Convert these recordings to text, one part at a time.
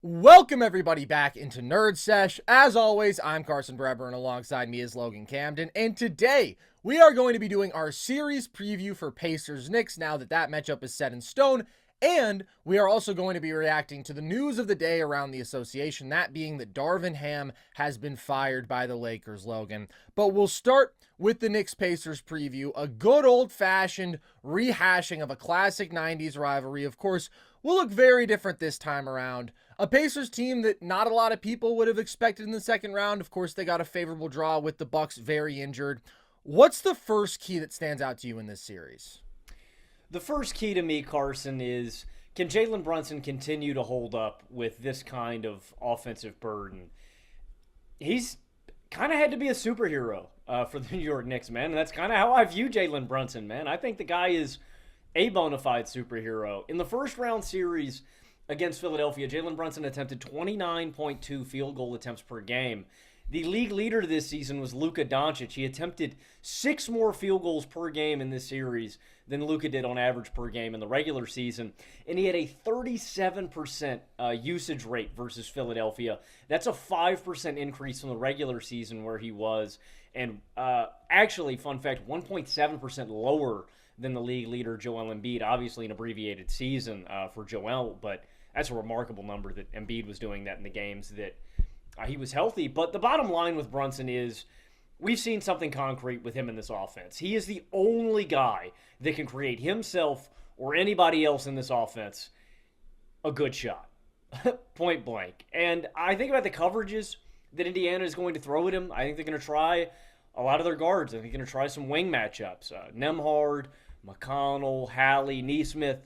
Welcome everybody back into Nerd Sesh. As always, I'm Carson Breber and alongside me is Logan Camden. And today we are going to be doing our series preview for Pacers Knicks now that matchup is set in stone. And we are also going to be reacting to the news of the day around the association, that being that Darvin Ham has been fired by the Lakers, Logan. But we'll start with the Knicks-Pacers preview, a good old-fashioned rehashing of a classic 90s rivalry. Of course, will look very different this time around. A Pacers team that not a lot of people would have expected in the second round. Of course, they got a favorable draw with the Bucks very injured. What's the first key that stands out to you in this series? The first key to me, Carson, is can Jalen Brunson continue to hold up with this kind of offensive burden? He's kind of had to be a superhero for the New York Knicks, man. And that's kind of how I view Jalen Brunson, man. I think the guy is a bona fide superhero. In the first round series against Philadelphia, Jalen Brunson attempted 29.2 field goal attempts per game. The league leader this season was Luka Doncic. He attempted 6 more field goals per game in this series than Luka did on average per game in the regular season. And he had a 37% usage rate versus Philadelphia. That's a 5% increase from the regular season where he was. And actually, fun fact, 1.7% lower than the league leader Joel Embiid. Obviously an abbreviated season for Joel, but that's a remarkable number that Embiid was doing that in the games that he was healthy. But the bottom line with Brunson is we've seen something concrete with him in this offense. He is the only guy that can create himself or anybody else in this offense a good shot, point blank. And I think about the coverages that Indiana is going to throw at him. I think they're going to try a lot of their guards. I think they're going to try some wing matchups. Nembhard, McConnell, Halley, Nesmith.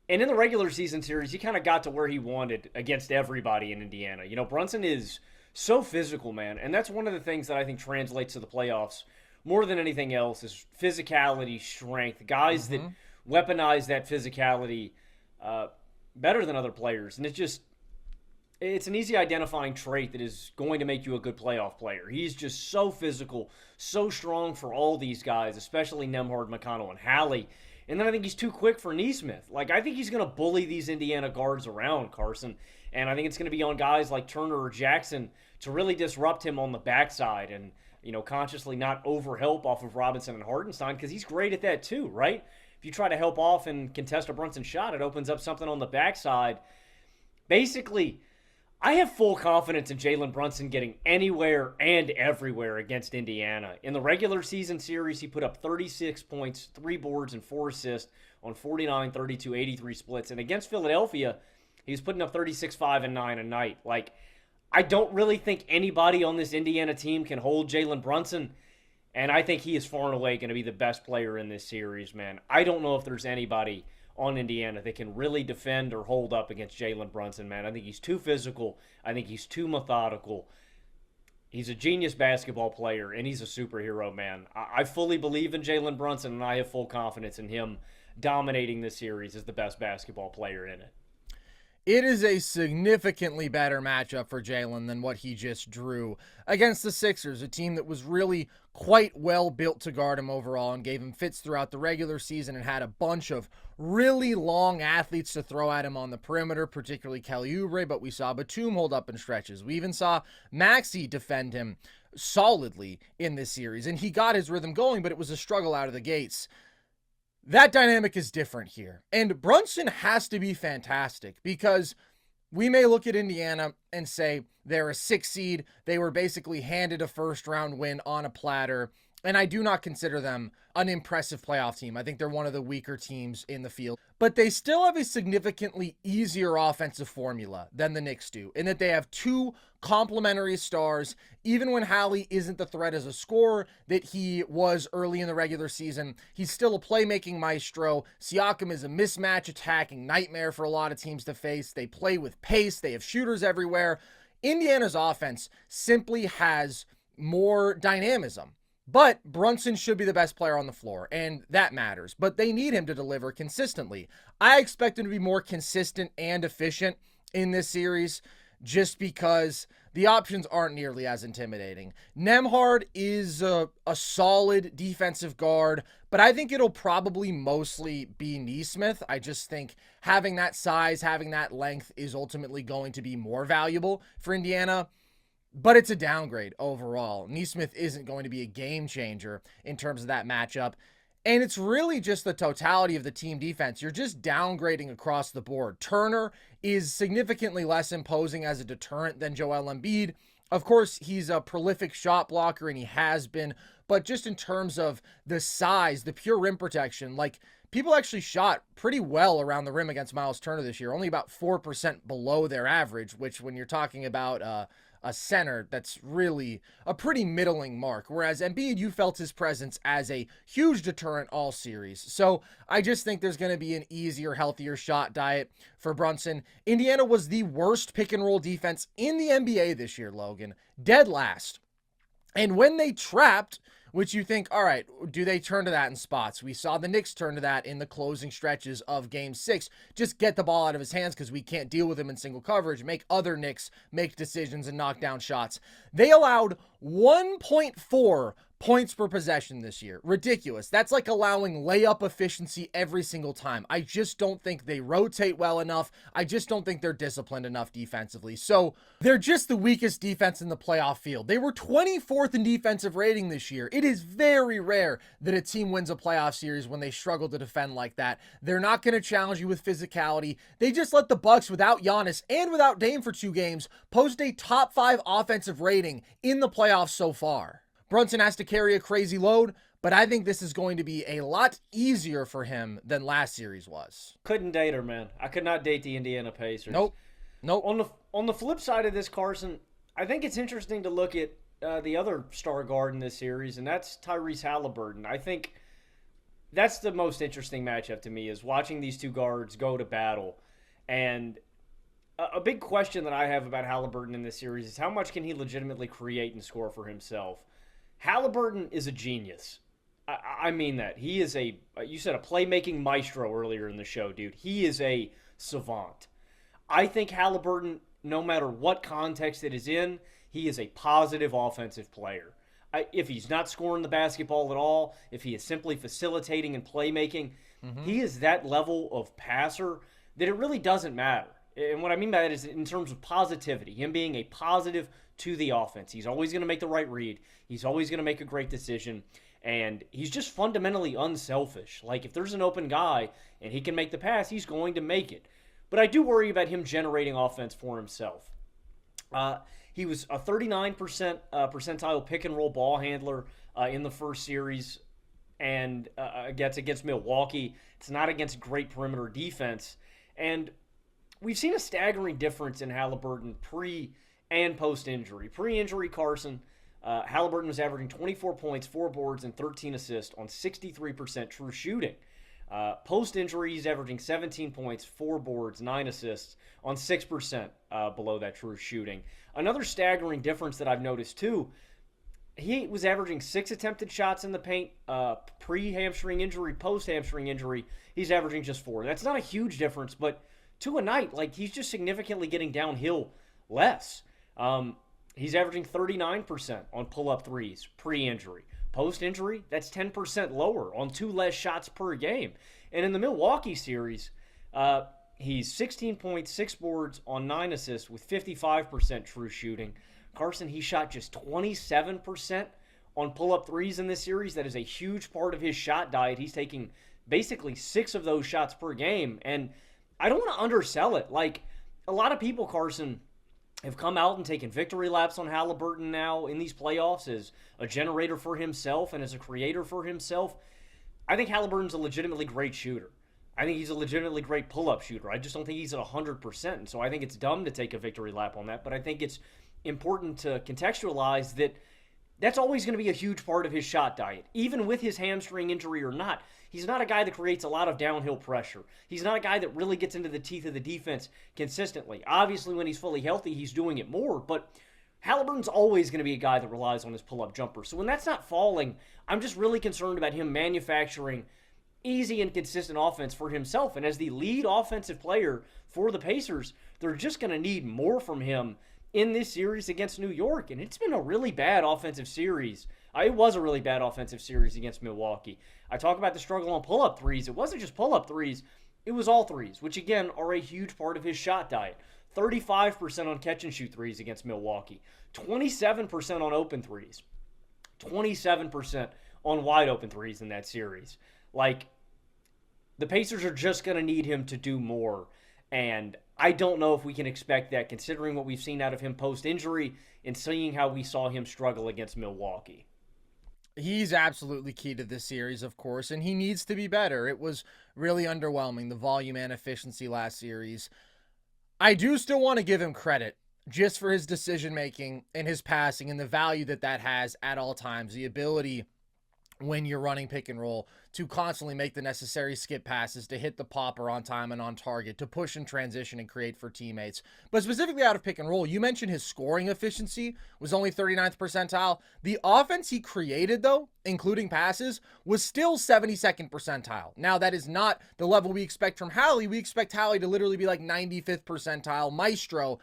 And in the regular season series, he kind of got to where he wanted against everybody in Indiana. You know, Brunson is so physical, man. And that's one of the things that I think translates to the playoffs more than anything else is physicality, strength. Guys that weaponize that physicality better than other players. And it's an easy identifying trait that is going to make you a good playoff player. He's just so physical, so strong for all these guys, especially Nembhard, McConnell, and Halley. And then I think he's too quick for Nesmith. Like, I think he's going to bully these Indiana guards around, Carson. And I think it's going to be on guys like Turner or Jackson to really disrupt him on the backside and, you know, consciously not overhelp off of Robinson and Hartenstein because he's great at that too, right? If you try to help off and contest a Brunson shot, it opens up something on the backside. Basically, I have full confidence in Jalen Brunson getting anywhere and everywhere against Indiana. In the regular season series, he put up 36 points, 3 boards, and 4 assists on 49, 32, 83 splits. And against Philadelphia, he was putting up 36, 5, and 9 a night. Like, I don't really think anybody on this Indiana team can hold Jalen Brunson. And I think he is far and away going to be the best player in this series, man. I don't know if there's anybody on Indiana that can really defend or hold up against Jalen Brunson, man. I think he's too physical. I think he's too methodical. He's a genius basketball player, and he's a superhero, man. I fully believe in Jalen Brunson, and I have full confidence in him dominating this series as the best basketball player in it. It is a significantly better matchup for Jalen than what he just drew against the Sixers, a team that was really quite well built to guard him overall and gave him fits throughout the regular season and had a bunch of really long athletes to throw at him on the perimeter, particularly Kelly Oubre, but we saw Batum hold up in stretches. We even saw Maxey defend him solidly in this series, and he got his rhythm going, but it was a struggle out of the gates. That dynamic is different here. And Brunson has to be fantastic because we may look at Indiana and say they're a 6 seed. They were basically handed a first-round win on a platter. And I do not consider them an impressive playoff team. I think they're one of the weaker teams in the field. But they still have a significantly easier offensive formula than the Knicks do, in that they have 2 complementary stars. Even when Halley isn't the threat as a scorer that he was early in the regular season, he's still a playmaking maestro. Siakam is a mismatch attacking nightmare for a lot of teams to face. They play with pace. They have shooters everywhere. Indiana's offense simply has more dynamism. But Brunson should be the best player on the floor, and that matters. But they need him to deliver consistently. I expect him to be more consistent and efficient in this series just because the options aren't nearly as intimidating. Nembhard is a solid defensive guard, but I think it'll probably mostly be Nesmith. I just think having that size, having that length is ultimately going to be more valuable for Indiana. But it's a downgrade overall. Nesmith isn't going to be a game changer in terms of that matchup. And it's really just the totality of the team defense. You're just downgrading across the board. Turner is significantly less imposing as a deterrent than Joel Embiid. Of course, he's a prolific shot blocker, and he has been. But just in terms of the size, the pure rim protection, like, people actually shot pretty well around the rim against Miles Turner this year, only about 4% below their average, which when you're talking about a center, that's really a pretty middling mark. Whereas Embiid, you felt his presence as a huge deterrent all series. So I just think there's going to be an easier, healthier shot diet for Brunson. Indiana was the worst pick and roll defense in the NBA this year, Logan. Dead last. And when they trapped, which you think, all right, do they turn to that in spots? We saw the Knicks turn to that in the closing stretches of Game 6. Just get the ball out of his hands because we can't deal with him in single coverage. Make other Knicks make decisions and knock down shots. They allowed 1.4 points per possession this year. Ridiculous. That's like allowing layup efficiency every single time. I just don't think they rotate well enough. I just don't think they're disciplined enough defensively. So they're just the weakest defense in the playoff field. They were 24th in defensive rating this year. It is very rare that a team wins a playoff series when they struggle to defend like that. They're not going to challenge you with physicality. They just let the Bucks, without Giannis and without Dame for 2 games, post a top 5 offensive rating in the playoffs so far. Brunson has to carry a crazy load, but I think this is going to be a lot easier for him than last series was. Couldn't date her, man. I could not date the Indiana Pacers. Nope. On the flip side of this, Carson, I think it's interesting to look at the other star guard in this series, and that's Tyrese Haliburton. I think that's the most interesting matchup to me, is watching these two guards go to battle. And a big question that I have about Haliburton in this series is how much can he legitimately create and score for himself? Haliburton is a genius. I mean that. He is you said a playmaking maestro earlier in the show, dude. He is a savant. I think Haliburton, no matter what context it is in, he is a positive offensive player. If he's not scoring the basketball at all, if he is simply facilitating and playmaking, he is that level of passer that it really doesn't matter. And what I mean by that is in terms of positivity, him being a positive to the offense. He's always going to make the right read. He's always going to make a great decision. And he's just fundamentally unselfish. Like, if there's an open guy and he can make the pass, he's going to make it. But I do worry about him generating offense for himself. He was a 39% percentile pick-and-roll ball handler in the first series. And against Milwaukee. It's not against great perimeter defense. And we've seen a staggering difference in Haliburton pre- and post-injury. Pre-injury, Carson, Haliburton was averaging 24 points, 4 boards, and 13 assists on 63% true shooting. Post-injury, he's averaging 17 points, 4 boards, 9 assists on 6% below that true shooting. Another staggering difference that I've noticed, too, he was averaging 6 attempted shots in the paint pre-hamstring injury, post-hamstring injury. He's averaging just 4. That's not a huge difference, but to a night, like, he's just significantly getting downhill less. He's averaging 39% on pull-up threes pre-injury. Post-injury, that's 10% lower on 2 less shots per game. And in the Milwaukee series, he's 16 points, 6 boards on 9 assists with 55% true shooting. Carson, he shot just 27% on pull-up threes in this series. That is a huge part of his shot diet. He's taking basically 6 of those shots per game. And I don't want to undersell it. Like, a lot of people, Carson, have come out and taken victory laps on Haliburton now in these playoffs as a generator for himself and as a creator for himself. I think Haliburton's a legitimately great shooter. I think he's a legitimately great pull-up shooter. I just don't think he's at 100%. And so I think it's dumb to take a victory lap on that. But I think it's important to contextualize that that's always going to be a huge part of his shot diet, even with his hamstring injury or not. He's not a guy that creates a lot of downhill pressure. He's not a guy that really gets into the teeth of the defense consistently. Obviously, when he's fully healthy, he's doing it more, but Haliburton's always going to be a guy that relies on his pull-up jumper. So when that's not falling, I'm just really concerned about him manufacturing easy and consistent offense for himself. And as the lead offensive player for the Pacers, they're just going to need more from him in this series against New York. And it's been a really bad offensive series It was a really bad offensive series against Milwaukee. I talk about the struggle on pull-up threes. It wasn't just pull-up threes. It was all threes, which again are a huge part of his shot diet. 35% on catch-and-shoot threes against Milwaukee. 27% on open threes. 27% on wide-open threes in that series. Like, the Pacers are just going to need him to do more. And I don't know if we can expect that considering what we've seen out of him post-injury and seeing how we saw him struggle against Milwaukee. He's absolutely key to this series, of course, and he needs to be better. It was really underwhelming, the volume and efficiency last series. I do still want to give him credit just for his decision-making and his passing and the value that that has at all times. The ability, when you're running pick and roll, to constantly make the necessary skip passes, to hit the popper on time and on target, to push and transition and create for teammates. But specifically out of pick and roll, you mentioned his scoring efficiency was only 39th percentile. The offense he created, though, including passes, was still 72nd percentile. Now, that is not the level we expect from Hallie. We expect Hallie to literally be like 95th percentile maestro,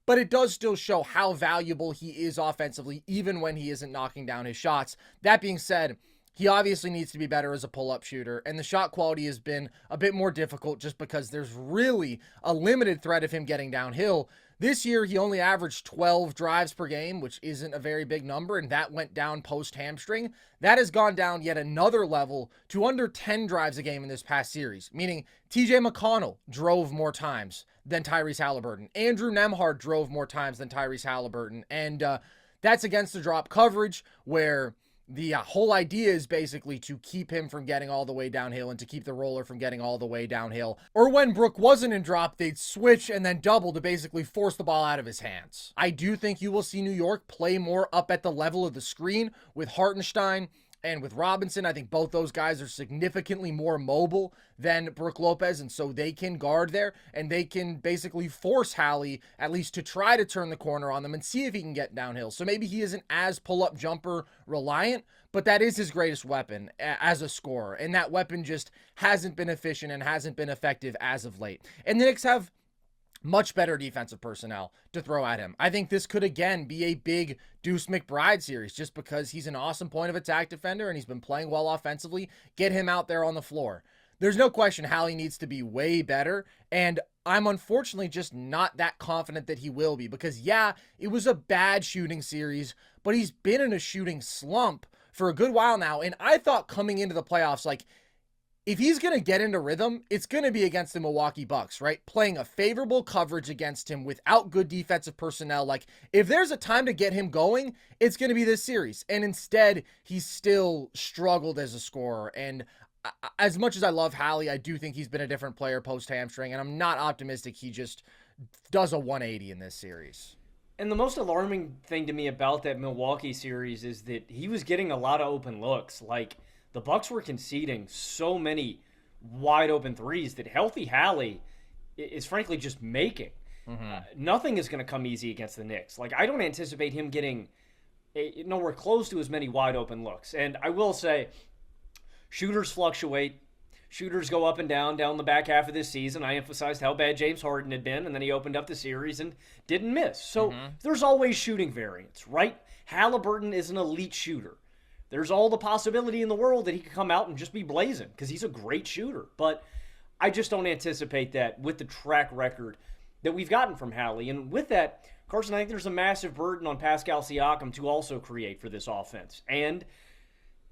but it does still show how valuable he is offensively, even when he isn't knocking down his shots. That being said, he obviously needs to be better as a pull-up shooter, and the shot quality has been a bit more difficult just because there's really a limited threat of him getting downhill. This year, he only averaged 12 drives per game, which isn't a very big number, and that went down post-hamstring. That has gone down yet another level to under 10 drives a game in this past series, meaning TJ McConnell drove more times than Tyrese Haliburton. Andrew Nembhard drove more times than Tyrese Haliburton, and that's against the drop coverage where the whole idea is basically to keep him from getting all the way downhill and to keep the roller from getting all the way downhill. Or when Brook wasn't in drop, they'd switch and then double to basically force the ball out of his hands. I do think you will see New York play more up at the level of the screen with Hartenstein and with Robinson. I think both those guys are significantly more mobile than Brook Lopez, and so they can guard there, and they can basically force Hallie at least to try to turn the corner on them and see if he can get downhill. So maybe he isn't as pull-up jumper reliant, but that is his greatest weapon as a scorer, and that weapon just hasn't been efficient and hasn't been effective as of late. And the Knicks have much better defensive personnel to throw at him. I think this could again be a big Deuce McBride series just because he's an awesome point of attack defender and he's been playing well offensively. Get him out there on the floor. There's no question Hallie needs to be way better, and I'm unfortunately just not that confident that he will be because, yeah, it was a bad shooting series, but he's been in a shooting slump for a good while now, and I thought coming into the playoffs, like, if he's going to get into rhythm, it's going to be against the Milwaukee Bucks, right? Playing a favorable coverage against him without good defensive personnel. Like, if there's a time to get him going, it's going to be this series. And instead, he's still struggled as a scorer. And as much as I love Hallie, I do think he's been a different player post-hamstring, and I'm not optimistic he just does a 180 in this series. And the most alarming thing to me about that Milwaukee series is that he was getting a lot of open looks. Like, the Bucks were conceding so many wide open threes that healthy Hallie is frankly just making. Nothing is going to come easy against the Knicks. Like, I don't anticipate him getting nowhere close to as many wide open looks. And I will say, shooters fluctuate. Shooters go up and down the back half of this season. I emphasized how bad James Harden had been, and then he opened up the series and didn't miss. So there's always shooting variance, right? Haliburton is an elite shooter. There's all the possibility in the world that he could come out and just be blazing because he's a great shooter. But I just don't anticipate that with the track record that we've gotten from Hallie. And with that, Carson, I think there's a massive burden on Pascal Siakam to also create for this offense. And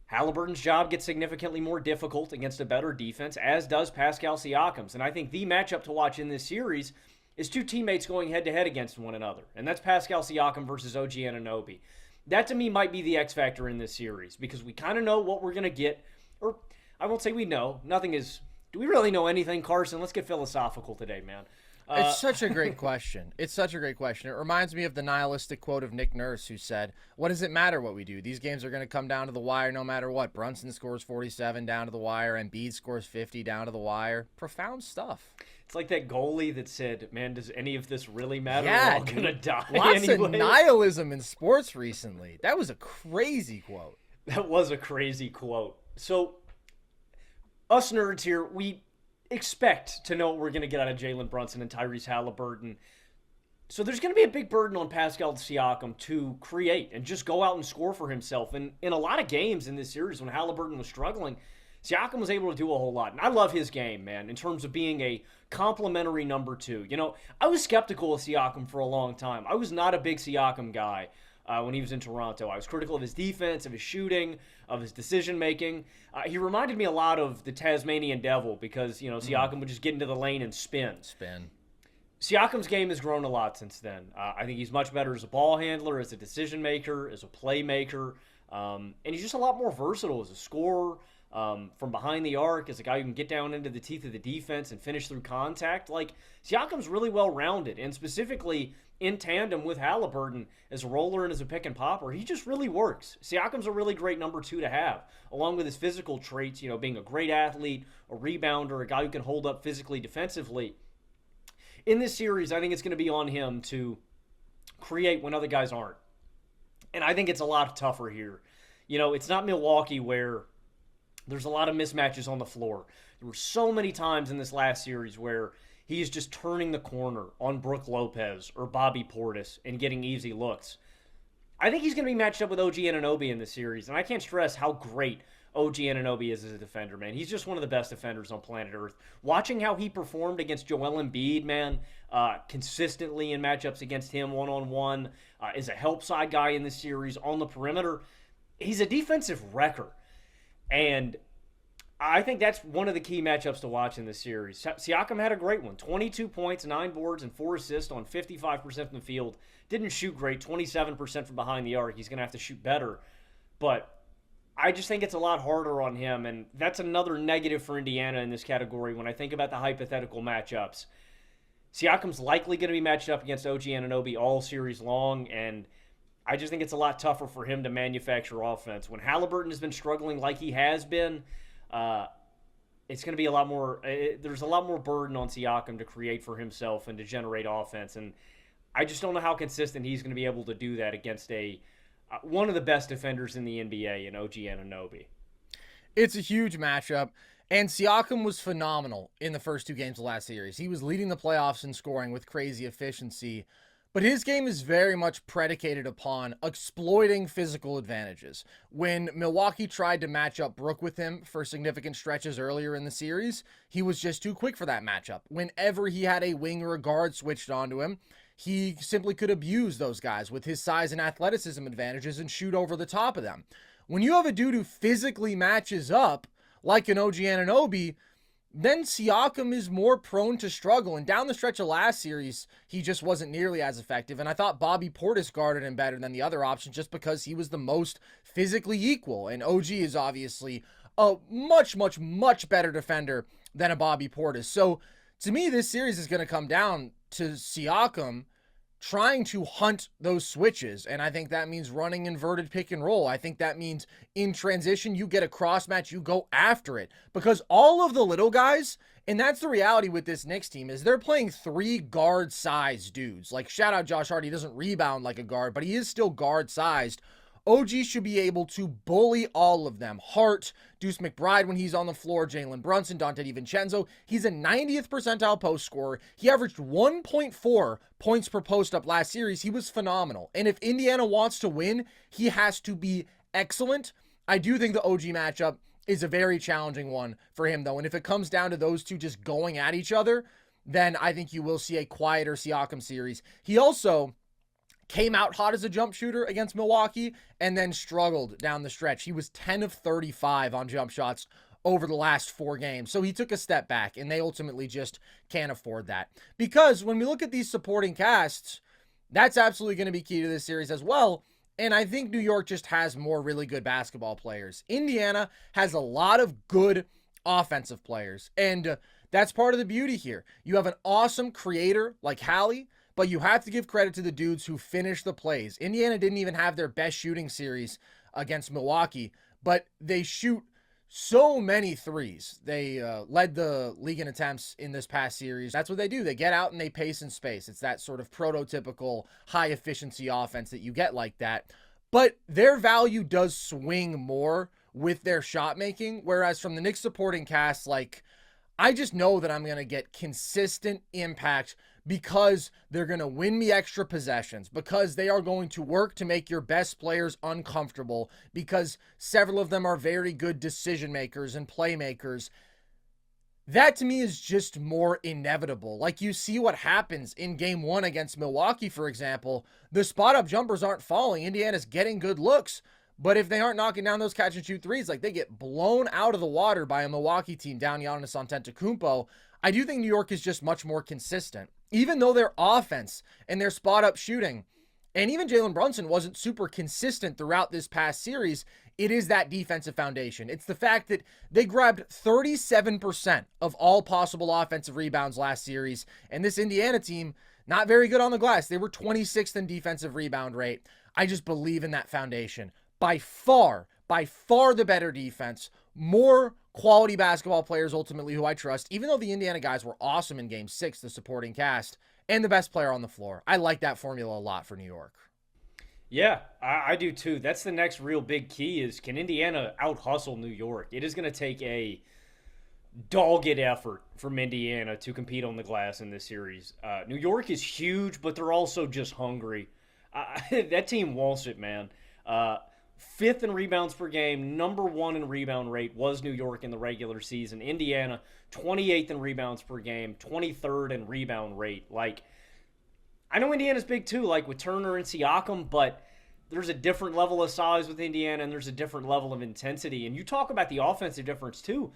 Haliburton's job gets significantly more difficult against a better defense, as does Pascal Siakam's. And I think the matchup to watch in this series is two teammates going head-to-head against one another. And that's Pascal Siakam versus OG Anunoby. That, to me, might be the X factor in this series because we kind of know what we're going to get. Or I won't say we know. Nothing is... Do we really know anything, Carson? Let's get philosophical today, man. It's such a great question. It's such a great question. It reminds me of the nihilistic quote of Nick Nurse who said, what does it matter what we do? These games are going to come down to the wire no matter what. Brunson scores 47 down to the wire. Embiid scores 50 down to the wire. Profound stuff. It's like that goalie that said, man, does any of this really matter? Yeah, we're all going to die lots anyway. of nihilism in sports recently. That was a crazy quote. That was a crazy quote. So, us nerds here, we expect to know what we're going to get out of Jalen Brunson and Tyrese Haliburton. So there's going to be a big burden on Pascal Siakam to create and just go out and score for himself. And in a lot of games in this series, when Haliburton was struggling, Siakam was able to do a whole lot. And I love his game, man, in terms of being a complimentary number two. You know, I was skeptical of Siakam for a long time. I was not a big Siakam guy when he was in Toronto. I was critical of his defense, of his shooting, of his decision making. He reminded me a lot of the Tasmanian Devil because, you know, Siakam would just get into the lane and spin. Siakam's game has grown a lot since then. I think he's much better as a ball handler, as a decision maker, as a playmaker, and he's just a lot more versatile as a scorer, from behind the arc, as a guy who can get down into the teeth of the defense and finish through contact. Like, Siakam's really well-rounded, and specifically in tandem with Haliburton as a roller and as a pick and popper, he just really works. Siakam's a really great number two to have, along with his physical traits, you know, being a great athlete, a rebounder, a guy who can hold up physically, defensively. In this series, I think it's going to be on him to create when other guys aren't. And I think it's a lot tougher here. You know, it's not Milwaukee where there's a lot of mismatches on the floor. There were so many times in this last series where he's just turning the corner on Brook Lopez or Bobby Portis and getting easy looks. I think he's going to be matched up with OG Anunoby in this series, and I can't stress how great OG Anunoby is as a defender, man. He's just one of the best defenders on planet Earth. Watching how he performed against Joel Embiid, man, consistently in matchups against him one-on-one, is a help side guy in this series on the perimeter. He's a defensive wrecker. And I think that's one of the key matchups to watch in this series. Siakam had a great one. 22 points, 9 boards, and 4 assists on 55% from the field. Didn't shoot great, 27% from behind the arc. He's going to have to shoot better. But I just think it's a lot harder on him, and that's another negative for Indiana in this category when I think about the hypothetical matchups. Siakam's likely going to be matched up against OG Anunoby all series long, and I just think it's a lot tougher for him to manufacture offense. When Haliburton has been struggling like he has been, it's going to be a lot more. There's a lot more burden on Siakam to create for himself and to generate offense, and I just don't know how consistent he's going to be able to do that against one of the best defenders in the NBA in OG Anunoby. It's a huge matchup, and Siakam was phenomenal in the first 2 games of last series. He was leading the playoffs in scoring with crazy efficiency, but his game is very much predicated upon exploiting physical advantages. When Milwaukee tried to match up Brook with him for significant stretches earlier in the series, he was just too quick for that matchup. Whenever he had a wing or a guard switched onto him, he simply could abuse those guys with his size and athleticism advantages and shoot over the top of them. When you have a dude who physically matches up, like an OG Anunoby, then Siakam is more prone to struggle. And down the stretch of last series, he just wasn't nearly as effective. And I thought Bobby Portis guarded him better than the other options just because he was the most physically equal. And OG is obviously a much, much, much better defender than a Bobby Portis. So to me, this series is going to come down to Siakam trying to hunt those switches, and I think that means running inverted pick and roll. I think that means in transition, you get a cross match, you go after it, because all of the little guys, and that's the reality with this Knicks team, is they're playing 3 guard-sized dudes. Like, shout out Josh Hart, he doesn't rebound like a guard, but he is still guard-sized. OG should be able to bully all of them. Hart, Deuce McBride when he's on the floor, Jalen Brunson, Dante DiVincenzo. He's a 90th percentile post scorer. He averaged 1.4 points per post up last series. He was phenomenal. And if Indiana wants to win, he has to be excellent. I do think the OG matchup is a very challenging one for him, though. And if it comes down to those two just going at each other, then I think you will see a quieter Siakam series. He also came out hot as a jump shooter against Milwaukee and then struggled down the stretch. He was 10 of 35 on jump shots over the last 4 games. So he took a step back, and they ultimately just can't afford that. Because when we look at these supporting casts, that's absolutely going to be key to this series as well. And I think New York just has more really good basketball players. Indiana has a lot of good offensive players, and that's part of the beauty here. You have an awesome creator like Hallie, but you have to give credit to the dudes who finish the plays. Indiana didn't even have their best shooting series against Milwaukee, but they shoot so many threes. They led the league in attempts in this past series. That's what they do. They get out and they pace in space. It's that sort of prototypical high-efficiency offense that you get like that. But their value does swing more with their shot making, whereas from the Knicks supporting cast, like, I just know that I'm going to get consistent impact because they're going to win me extra possessions, because they are going to work to make your best players uncomfortable, because several of them are very good decision makers and playmakers. That to me is just more inevitable. Like, you see what happens in game 1 against Milwaukee, for example. The spot up jumpers aren't falling. Indiana's getting good looks. But if they aren't knocking down those catch and shoot threes, like, they get blown out of the water by a Milwaukee team down Giannis Antetokounmpo. I do think New York is just much more consistent. Even though their offense and their spot up shooting, and even Jalen Brunson wasn't super consistent throughout this past series, it is that defensive foundation. It's the fact that they grabbed 37% of all possible offensive rebounds last series, and this Indiana team, not very good on the glass. They were 26th in defensive rebound rate. I just believe in that foundation. By far the better defense, more quality basketball players ultimately who I trust, even though the Indiana guys were awesome in game 6, the supporting cast, and the best player on the floor. I like that formula a lot for New York. Yeah, I do too. That's the next real big key is, can Indiana out-hustle New York? It is going to take a dogged effort from Indiana to compete on the glass in this series. New York is huge, but they're also just hungry. That team wants it, man. 5th in rebounds per game, number 1 in rebound rate was New York in the regular season. Indiana, 28th in rebounds per game, 23rd in rebound rate. Like, I know Indiana's big too, like with Turner and Siakam, but there's a different level of size with Indiana, and there's a different level of intensity. And you talk about the offensive difference too.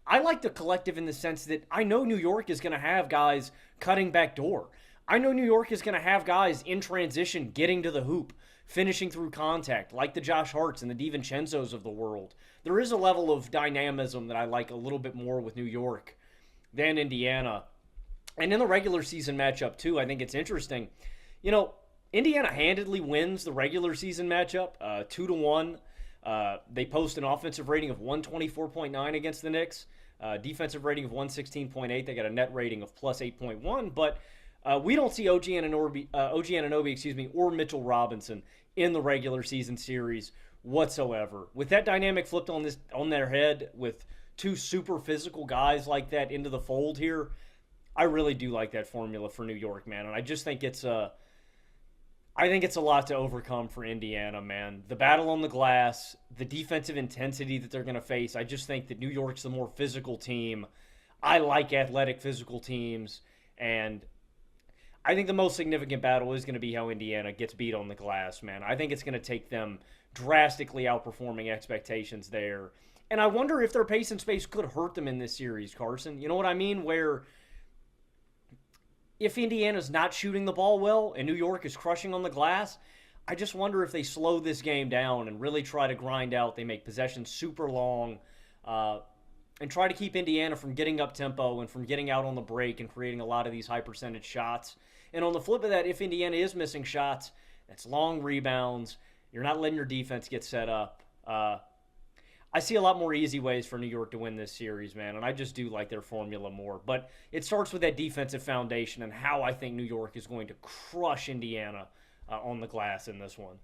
I like the collective in the sense that I know New York is going to have guys cutting back door. I know New York is going to have guys in transition getting to the hoop, finishing through contact, like the Josh Harts and the DiVincenzos of the world. There is a level of dynamism that I like a little bit more with New York than Indiana. And in the regular season matchup, too, I think it's interesting. You know, Indiana handedly wins the regular season matchup, 2-1. They post an offensive rating of 124.9 against the Knicks, defensive rating of 116.8. They got a net rating of plus 8.1. But we don't see OG Anunoby, or Mitchell Robinson in the regular season series whatsoever. With that dynamic flipped on their head, with two super physical guys like that into the fold here, I really do like that formula for New York, man. And I just think it's a lot to overcome for Indiana, man. The battle on the glass, the defensive intensity that they're going to face. I just think that New York's the more physical team. I like athletic, physical teams. And I think the most significant battle is going to be how Indiana gets beat on the glass, man. I think it's going to take them drastically outperforming expectations there. And I wonder if their pace and space could hurt them in this series, Carson. You know what I mean? Where if Indiana's not shooting the ball well and New York is crushing on the glass, I just wonder if they slow this game down and really try to grind out. They make possessions super long and try to keep Indiana from getting up tempo and from getting out on the break and creating a lot of these high percentage shots. And on the flip of that, if Indiana is missing shots, that's long rebounds. You're not letting your defense get set up. I see a lot more easy ways for New York to win this series, man, and I just do like their formula more. But it starts with that defensive foundation and how I think New York is going to crush Indiana on the glass in this one.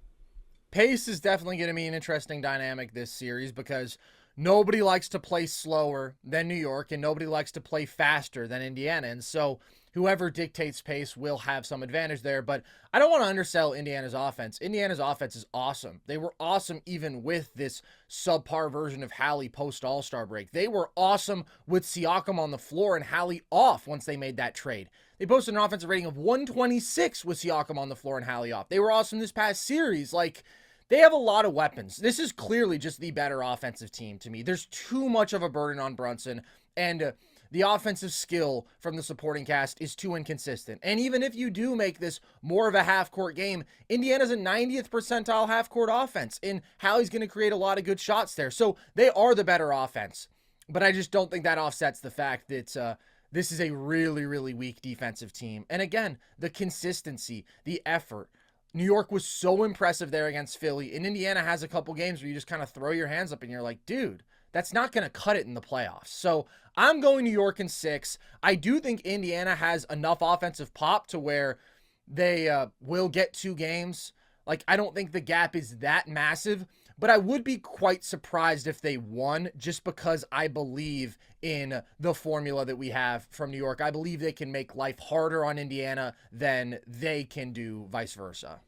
Pace is definitely going to be an interesting dynamic this series because nobody likes to play slower than New York and nobody likes to play faster than Indiana. And so whoever dictates pace will have some advantage there. But I don't want to undersell Indiana's offense. Indiana's offense is awesome. They were awesome even with this subpar version of Hallie post All-Star break. They were awesome with Siakam on the floor and Hallie off once they made that trade. They posted an offensive rating of 126 with Siakam on the floor and Hallie off. They were awesome this past series. Like, they have a lot of weapons. This is clearly just the better offensive team to me. There's too much of a burden on Brunson, and the offensive skill from the supporting cast is too inconsistent. And even if you do make this more of a half-court game, Indiana's a 90th percentile half-court offense, and Hallie's going to create a lot of good shots there. So they are the better offense. But I just don't think that offsets the fact that this is a really, really weak defensive team. And again, the consistency, the effort. New York was so impressive there against Philly, and Indiana has a couple games where you just kind of throw your hands up and you're like, dude, that's not going to cut it in the playoffs. So I'm going New York in 6. I do think Indiana has enough offensive pop to where they will get 2 games. Like, I don't think the gap is that massive, but I would be quite surprised if they won, just because I believe in the formula that we have from New York. I believe they can make life harder on Indiana than they can do vice versa.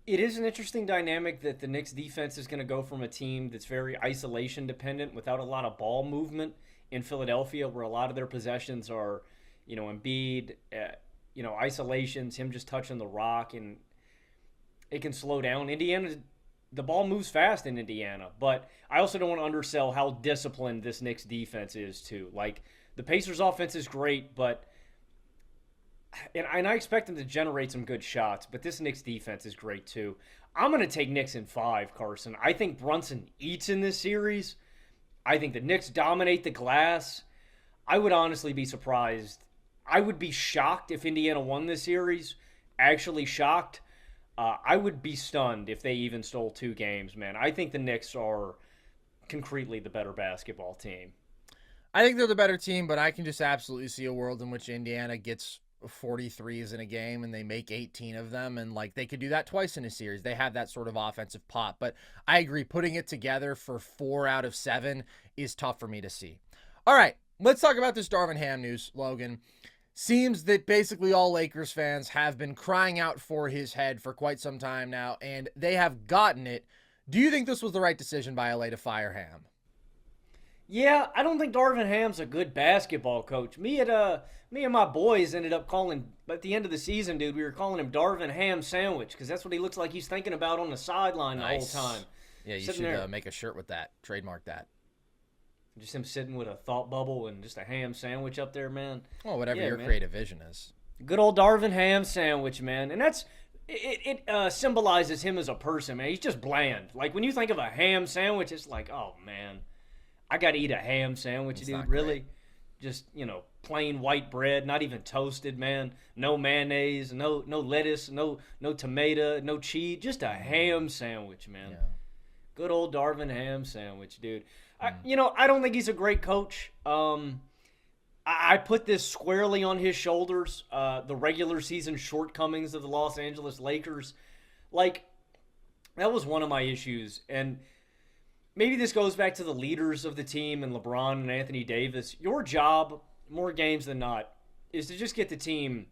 It is an interesting dynamic that the Knicks defense is going to go from a team that's very isolation dependent without a lot of ball movement in Philadelphia, where a lot of their possessions are, Embiid, isolations, him just touching the rock, and it can slow down. Indiana, the ball moves fast in Indiana, but I also don't want to undersell how disciplined this Knicks defense is too. Like, the Pacers offense is great, but and I expect them to generate some good shots, but this Knicks defense is great too. I'm going to take Knicks in 5, Carson. I think Brunson eats in this series. I think the Knicks dominate the glass. I would honestly be surprised. I would be shocked if Indiana won this series. Actually shocked. I would be stunned if they even stole 2 games, man. I think the Knicks are concretely the better basketball team. I think they're the better team, but I can just absolutely see a world in which Indiana gets 43s in a game and they make 18 of them, and like they could do that twice in a series. They have that sort of offensive pop, but I agree, putting it together for 4 out of 7 is tough for me to see. All right, let's talk about this Darvin Ham news, Logan. Seems that basically all Lakers fans have been crying out for his head for quite some time now, and they have gotten it. Do you think this was the right decision by LA to fire Ham? Yeah, I don't think Darvin Ham's a good basketball coach. Me and my boys ended up calling, at the end of the season, dude, we were calling him Darvin Ham Sandwich, because that's what he looks like he's thinking about on the sideline Nice. the whole time. Yeah, you Sitting should there. make a shirt with that. Trademark that. Just him sitting with a thought bubble and just a ham sandwich up there, man. Well, whatever Yeah, your man. creative vision is. Good old Darvin Ham Sandwich, man. And that's it symbolizes him as a person, man. He's just bland. Like, when you think of a ham sandwich, it's like, oh, man, I got to eat a ham sandwich, It's dude. not Really? great. Just, plain white bread, not even toasted, man. No mayonnaise, no lettuce, no tomato, no cheese. Just a ham sandwich, man. Yeah. Good old Darvin Ham Sandwich, dude. I don't think he's a great coach. I put this squarely on his shoulders, the regular season shortcomings of the Los Angeles Lakers. Like, that was one of my issues. And maybe this goes back to the leaders of the team and LeBron and Anthony Davis. Your job, more games than not, is to just get the team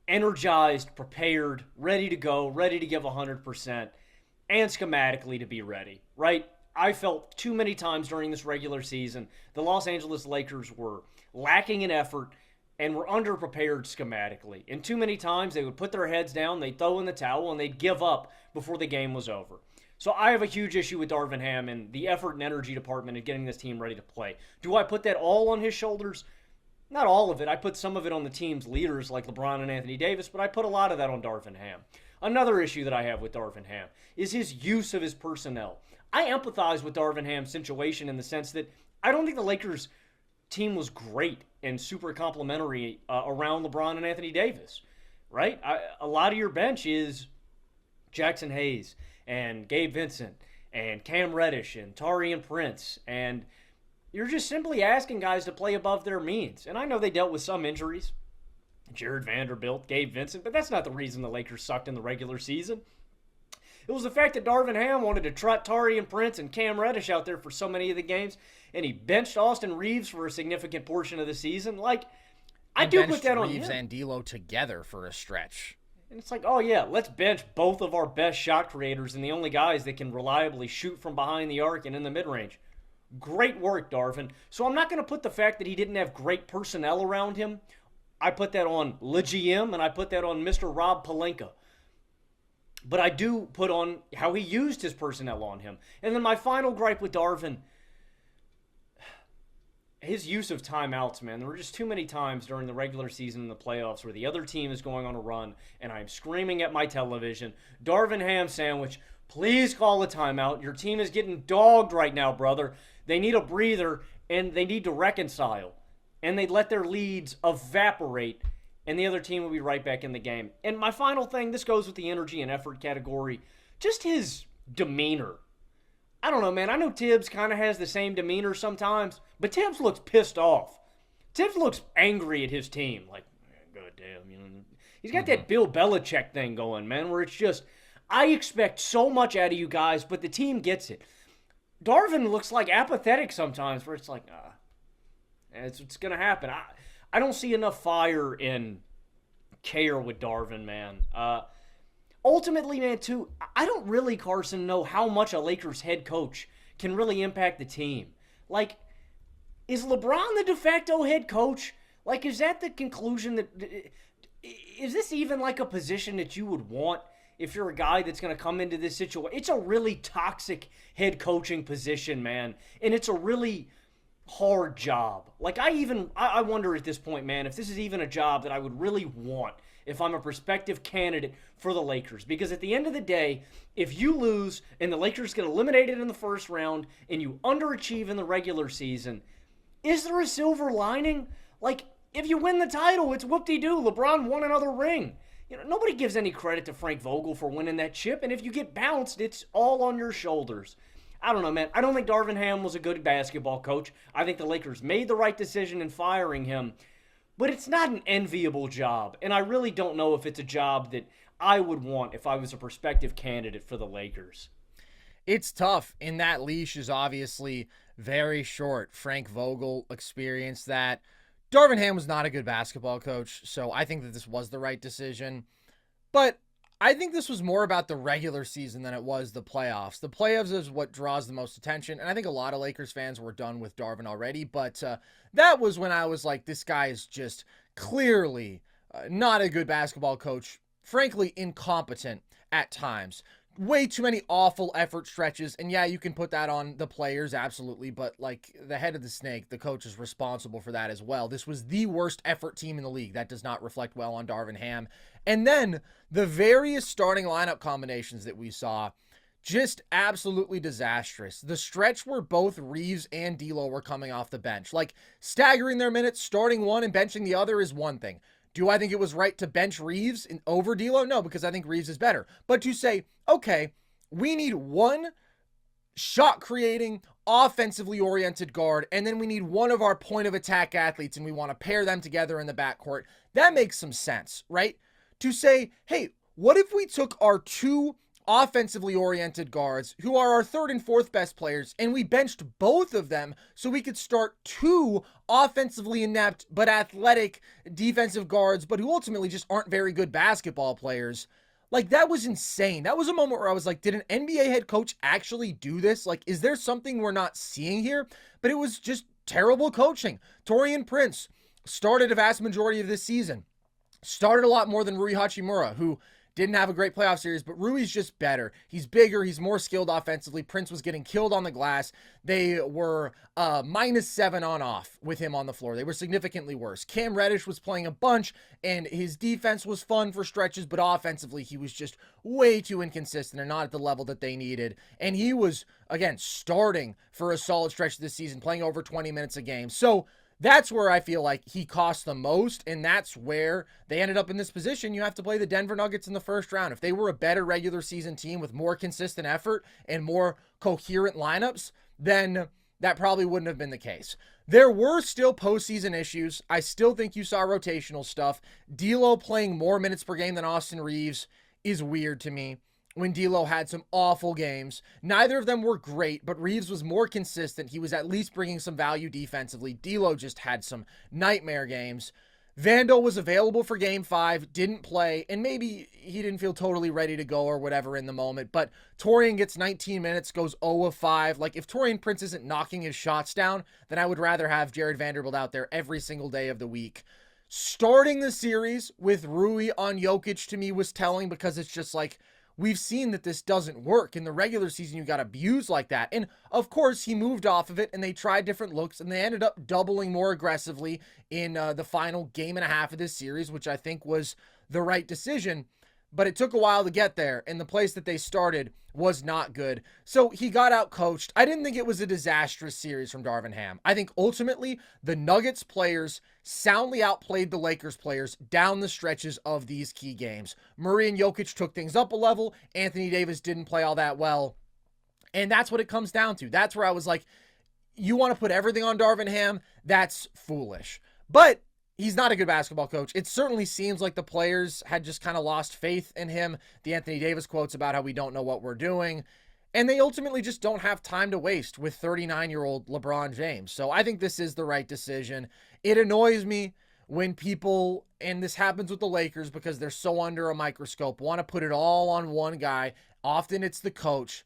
energized, prepared, ready to go, ready to give 100%, and schematically to be ready, right? I felt too many times during this regular season the Los Angeles Lakers were lacking in effort and were underprepared schematically. And too many times they would put their heads down, they'd throw in the towel, and they'd give up before the game was over. So I have a huge issue with Darvin Ham and the effort and energy department in getting this team ready to play. Do I put that all on his shoulders? Not all of it. I put some of it on the team's leaders like LeBron and Anthony Davis, but I put a lot of that on Darvin Ham. Another issue that I have with Darvin Ham is his use of his personnel. I empathize with Darvin Ham's situation in the sense that I don't think the Lakers team was great and super complimentary around LeBron and Anthony Davis, right? A lot of your bench is Jackson Hayes and Gabe Vincent and Cam Reddish and Taurean Prince, and you're just simply asking guys to play above their means. And I know they dealt with some injuries, Jared Vanderbilt, Gabe Vincent, but that's not the reason the Lakers sucked in the regular season. It was the fact that Darvin Ham wanted to trot Taurean Prince and Cam Reddish out there for so many of the games, and he benched Austin Reeves for a significant portion of the season. Like, I do put that on him. Reeves and D'Lo together for a stretch. And it's like, oh yeah, let's bench both of our best shot creators and the only guys that can reliably shoot from behind the arc and in the mid-range. Great work, Darvin. So I'm not going to put the fact that he didn't have great personnel around him. I put that on LeGM, and I put that on Mr. Rob Pelinka. But I do put on how he used his personnel on him. And then my final gripe with Darvin, his use of timeouts, man. There were just too many times during the regular season and the playoffs where the other team is going on a run, and I'm screaming at my television, Darvin Ham Sandwich, please call a timeout. Your team is getting dogged right now, brother. They need a breather, and they need to reconcile. And they'd let their leads evaporate, and the other team will be right back in the game. And my final thing, this goes with the energy and effort category, just his demeanor. I don't know, man. I know Tibbs kind of has the same demeanor sometimes, but Tibbs looks pissed off. Tibbs looks angry at his team. Like, God damn, He's got that Bill Belichick thing going, man, where it's just, I expect so much out of you guys, but the team gets it. Darvin looks like apathetic sometimes, where it's like, it's going to happen. I don't see enough fire and care with Darvin, man. Ultimately, man, too, I don't really, Carson, know how much a Lakers head coach can really impact the team. Like, is LeBron the de facto head coach? Like, is that the conclusion that... Is this even like a position that you would want if you're a guy that's going to come into this situation? It's a really toxic head coaching position, man. And it's a really hard job. Like, I wonder at this point, man, if this is even a job that I would really want if I'm a prospective candidate for the Lakers. Because at the end of the day, if you lose and the Lakers get eliminated in the first round and you underachieve in the regular season, is there a silver lining? Like, if you win the title, it's whoop-de-doo. LeBron won another ring. You know, nobody gives any credit to Frank Vogel for winning that chip, and if you get bounced, it's all on your shoulders. I don't know, man. I don't think Darvin Ham was a good basketball coach. I think the Lakers made the right decision in firing him, but it's not an enviable job, and I really don't know if it's a job that I would want if I was a prospective candidate for the Lakers. It's tough, and that leash is obviously very short. Frank Vogel experienced that. Darvin Ham was not a good basketball coach, so I think that this was the right decision. But I think this was more about the regular season than it was the playoffs. The playoffs is what draws the most attention, and I think a lot of Lakers fans were done with Darvin already, but that was when I was like, this guy is just clearly not a good basketball coach, frankly incompetent at times. Way too many awful effort stretches, and yeah, you can put that on the players, absolutely, but like the head of the snake, the coach is responsible for that as well. This was the worst effort team in the league. That does not reflect well on Darvin Ham. And then the various starting lineup combinations that we saw, just absolutely disastrous. The stretch where both Reeves and D'Lo were coming off the bench, like staggering their minutes, starting one and benching the other is one thing. Do I think it was right to bench Reeves over D'Lo? No, because I think Reeves is better. But to say, okay, we need one shot-creating, offensively oriented guard, and then we need one of our point-of-attack athletes, and we want to pair them together in the backcourt, that makes some sense, right? To say, hey, what if we took our two offensively oriented guards, who are our third and fourth best players, and we benched both of them so we could start two offensively inept but athletic defensive guards, but who ultimately just aren't very good basketball players? Like, that was insane. That was a moment where I was like, did an NBA head coach actually do this? Like, is there something we're not seeing here? But it was just terrible coaching. Taurean Prince started a vast majority of this season. Started a lot more than Rui Hachimura, who didn't have a great playoff series, but Rui's just better. He's bigger. He's more skilled offensively. Prince was getting killed on the glass. They were -7 on off with him on the floor. They were significantly worse. Cam Reddish was playing a bunch, and his defense was fun for stretches, but offensively, he was just way too inconsistent and not at the level that they needed. And he was, again, starting for a solid stretch this season, playing over 20 minutes a game. So that's where I feel like he cost the most, and that's where they ended up in this position. You have to play the Denver Nuggets in the first round. If they were a better regular season team with more consistent effort and more coherent lineups, then that probably wouldn't have been the case. There were still postseason issues. I still think you saw rotational stuff. D'Lo playing more minutes per game than Austin Reeves is weird to me. When D'Lo had some awful games. Neither of them were great, but Reeves was more consistent. He was at least bringing some value defensively. D'Lo just had some nightmare games. Vando was available for Game 5, didn't play, and maybe he didn't feel totally ready to go or whatever in the moment, but Taurean gets 19 minutes, goes 0 of 5. Like, if Taurean Prince isn't knocking his shots down, then I would rather have Jared Vanderbilt out there every single day of the week. Starting the series with Rui on Jokic to me was telling, because it's just like, we've seen that this doesn't work. In the regular season, you got abused like that. And of course, he moved off of it, and they tried different looks, and they ended up doubling more aggressively in the final game and a half of this series, which I think was the right decision. But it took a while to get there, and the place that they started was not good. So he got out coached. I didn't think it was a disastrous series from Darvin Ham. I think ultimately the Nuggets players soundly outplayed the Lakers players down the stretches of these key games. Murray and Jokic took things up a level. Anthony Davis didn't play all that well. And that's what it comes down to. That's where I was like, you want to put everything on Darvin Ham? That's foolish. But he's not a good basketball coach. It certainly seems like the players had just kind of lost faith in him. The Anthony Davis quotes about how we don't know what we're doing. And they ultimately just don't have time to waste with 39-year-old LeBron James. So I think this is the right decision. It annoys me when people, and this happens with the Lakers because they're so under a microscope, want to put it all on one guy. Often it's the coach.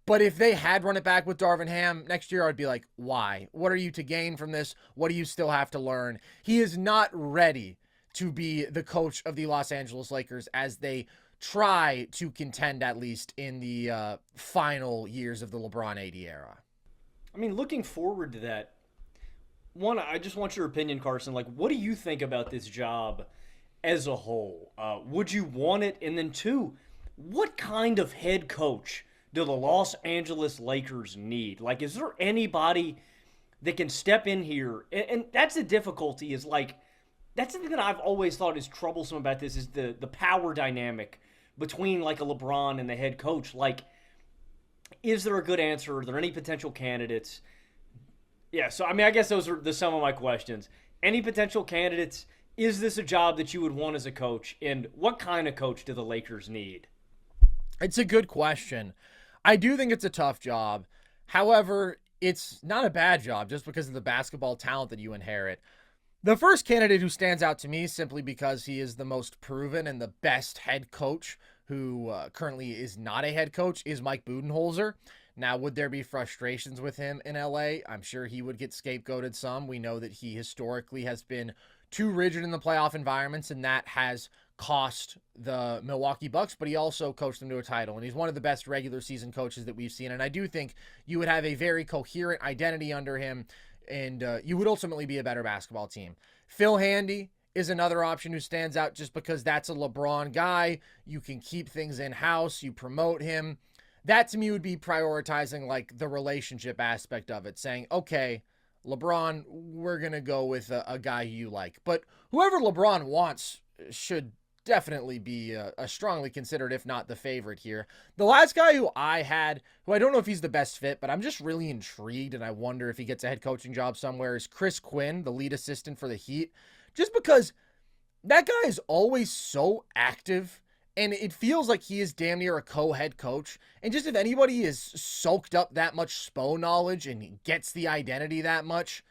But if they had run it back with Darvin Ham next year, I'd be like, why? What are you to gain from this? What do you still have to learn? He is not ready to be the coach of the Los Angeles Lakers as they try to contend, at least in the final years of the LeBron AD era. I mean, looking forward to that, one, I just want your opinion, Carson. Like, what do you think about this job as a whole? Would you want it? And then two, what kind of head coach do the Los Angeles Lakers need? Like, is there anybody that can step in here? And that's the difficulty is, like, that's the thing that I've always thought is troublesome about this is the power dynamic between, like, a LeBron and the head coach. Like, is there a good answer? Are there any potential candidates? Yeah, so, I mean, I guess those are some of my questions. Any potential candidates? Is this a job that you would want as a coach? And what kind of coach do the Lakers need? It's a good question. I do think it's a tough job. However, it's not a bad job just because of the basketball talent that you inherit. The first candidate who stands out to me simply because he is the most proven and the best head coach who currently is not a head coach is Mike Budenholzer. Now, would there be frustrations with him in LA? I'm sure he would get scapegoated some. We know that he historically has been too rigid in the playoff environments, and that has cost the Milwaukee Bucks, but he also coached them to a title, and he's one of the best regular season coaches that we've seen, and I do think you would have a very coherent identity under him, and you would ultimately be a better basketball team. Phil Handy is another option who stands out just because that's a LeBron guy. You can keep things in-house, you promote him. That to me would be prioritizing like the relationship aspect of it, saying, okay, LeBron, we're going to go with a guy you like. But whoever LeBron wants should definitely be a strongly considered, if not the favorite here. The last guy who I had, who I don't know if he's the best fit, but I'm just really intrigued and I wonder if he gets a head coaching job somewhere, is Chris Quinn, the lead assistant for the Heat. Just because that guy is always so active and it feels like he is damn near a co-head coach. And just if anybody is soaked up that much Spo knowledge and gets the identity that much,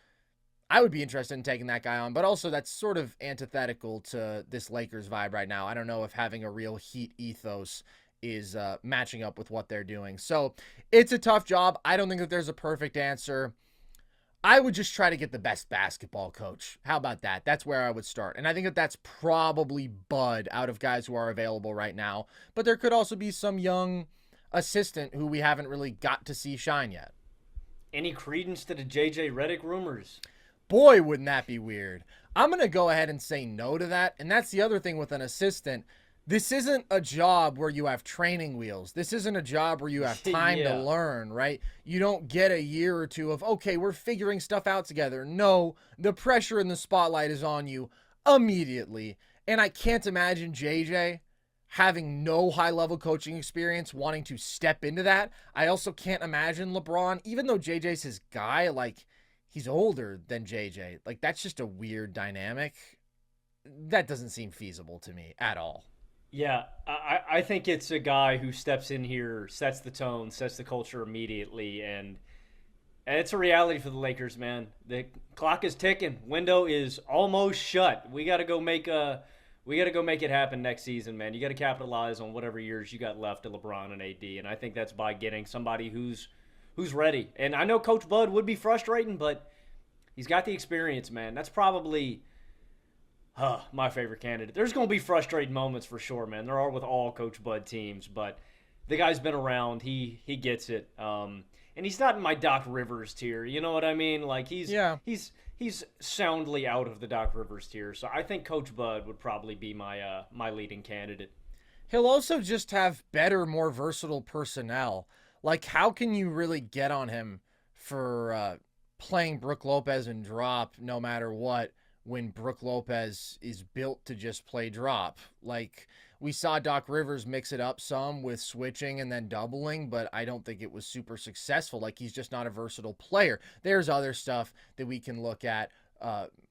I would be interested in taking that guy on, but also that's sort of antithetical to this Lakers vibe right now. I don't know if having a real Heat ethos is matching up with what they're doing. So it's a tough job. I don't think that there's a perfect answer. I would just try to get the best basketball coach. How about that? That's where I would start. And I think that that's probably Bud out of guys who are available right now. But there could also be some young assistant who we haven't really got to see shine yet. Any credence to the JJ Redick rumors? Boy, wouldn't that be weird. I'm going to go ahead and say no to that. And that's the other thing with an assistant. This isn't a job where you have training wheels. This isn't a job where you have time to learn, right? You don't get a year or two of, okay, we're figuring stuff out together. No, the pressure and the spotlight is on you immediately. And I can't imagine JJ having no high-level coaching experience wanting to step into that. I also can't imagine LeBron, even though JJ's his guy, like, he's older than JJ. Like, that's just a weird dynamic. That doesn't seem feasible to me at all. Yeah, I think it's a guy who steps in here, sets the tone, sets the culture immediately, and it's a reality for the Lakers, man. The clock is ticking. Window is almost shut. We got to go make it happen next season, man. You got to capitalize on whatever years you got left to LeBron and AD, and I think that's by getting somebody who's ready. And I know Coach Bud would be frustrating, but he's got the experience, man. That's probably my favorite candidate. There's going to be frustrating moments for sure, man. There are with all Coach Bud teams, but the guy's been around. He gets it. And he's not in my Doc Rivers tier. You know what I mean? Like he's soundly out of the Doc Rivers tier. So I think Coach Bud would probably be my my leading candidate. He'll also just have better, more versatile personnel. Like, how can you really get on him for playing Brook Lopez and drop no matter what when Brook Lopez is built to just play drop? Like, we saw Doc Rivers mix it up some with switching and then doubling, but I don't think it was super successful. Like, he's just not a versatile player. There's other stuff that we can look at.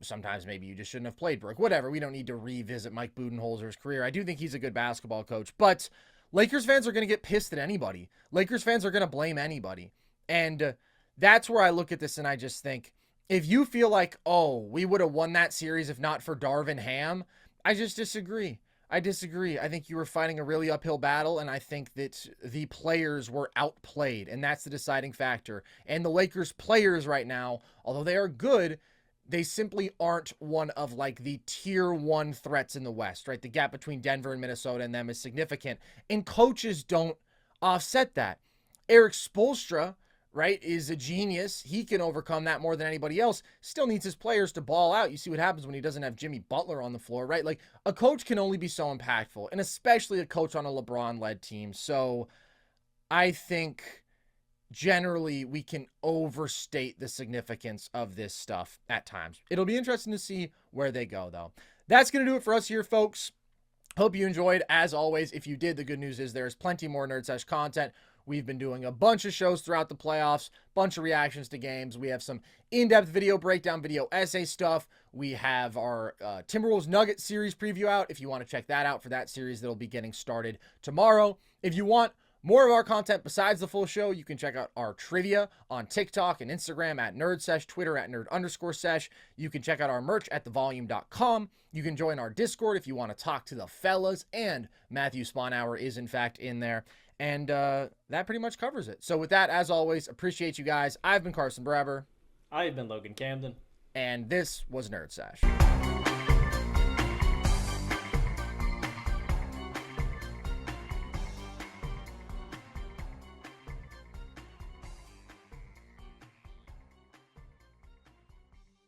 Sometimes maybe you just shouldn't have played Brook. Whatever. We don't need to revisit Mike Budenholzer's career. I do think he's a good basketball coach, but Lakers fans are going to get pissed at anybody. Lakers fans are going to blame anybody. And that's where I look at this and I just think, if you feel like, oh, we would have won that series if not for Darvin Ham, I just disagree. I disagree. I think you were fighting a really uphill battle, and I think that the players were outplayed, and that's the deciding factor. And the Lakers players right now, although they are good, they simply aren't one of like the tier 1 threats in the West, right? The gap between Denver and Minnesota and them is significant, and coaches don't offset that. Eric Spoelstra, right, is a genius. He can overcome that more than anybody else. Still needs his players to ball out. You see what happens when he doesn't have Jimmy Butler on the floor, right? Like, a coach can only be so impactful, and especially a coach on a LeBron-led team. So I think generally we can overstate the significance of this stuff at times. It'll be interesting to see where they go, though. That's going to do it for us here, folks. Hope you enjoyed. As always, if you did, the good news is there's plenty more Nerd Sesh content. We've been doing a bunch of shows throughout the playoffs, bunch of reactions to games. We have some in-depth video breakdown, video essay stuff. We have our Timberwolves Nuggets series preview out. If you want to check that out for that series, that'll be getting started tomorrow. If you want more of our content besides the full show, you can check out our trivia on TikTok and Instagram at NerdSesh, Twitter at nerd_sesh. You can check out our merch at thevolume.com. You can join our Discord if you want to talk to the fellas, and Matthew Spawnhour is in fact in there. And that pretty much covers it. So with that, as always, appreciate you guys. I've been Carson Brever. I have been Logan Camden. And this was Nerd Sesh.